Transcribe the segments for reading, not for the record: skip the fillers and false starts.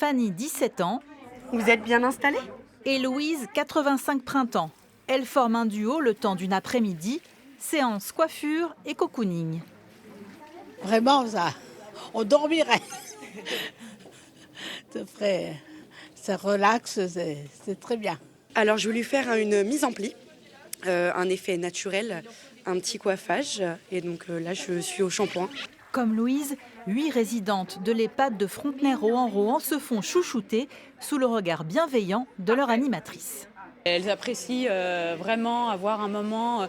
Fanny, 17 ans, Vous êtes bien installée? et Louise, 85 printemps. Elles forment un duo le temps d'une après-midi, séance coiffure et cocooning. Vraiment, ça, on dormirait. Ça relaxe, c'est très bien. Alors je voulais faire une mise en pli, un effet naturel, un petit coiffage. Et donc là je suis au shampoing. Comme Louise, 8 résidentes de l'EHPAD de Frontenay-Rohan-Rohan se font chouchouter sous le regard bienveillant de leur animatrice. Elles apprécient vraiment avoir un moment,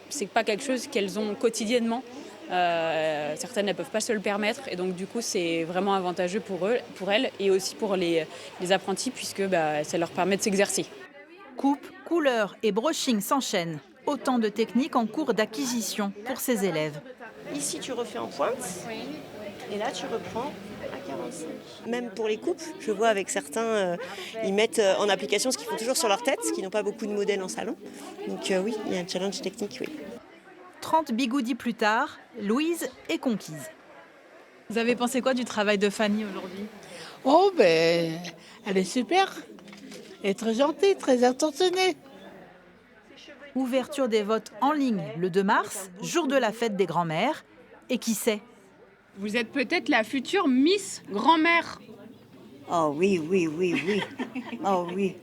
c'est pas quelque chose qu'elles ont quotidiennement. Certaines ne peuvent pas se le permettre et donc du coup c'est vraiment avantageux pour elles et aussi pour les apprentis puisque ça leur permet de s'exercer. Coupe, couleur et brushing s'enchaînent. Autant de techniques en cours d'acquisition pour ces élèves. Ici, tu refais en pointe. Et là, tu reprends à 45. Même pour les coupes, je vois avec certains, ils mettent en application ce qu'ils font toujours sur leur tête, qui n'ont pas beaucoup de modèles en salon. Donc oui, il y a un challenge technique, oui. 30 bigoudis plus tard, Louise est conquise. Vous avez pensé quoi du travail de Fanny aujourd'hui? Oh, ben, elle est super. Elle est très gentille, très attentionnée. Ouverture des votes en ligne le 2 mars, jour de la fête des grands-mères. Et qui sait, Vous êtes peut-être la future Miss Grand-mère. Oh oui, oui, oui, oui. Oh oui.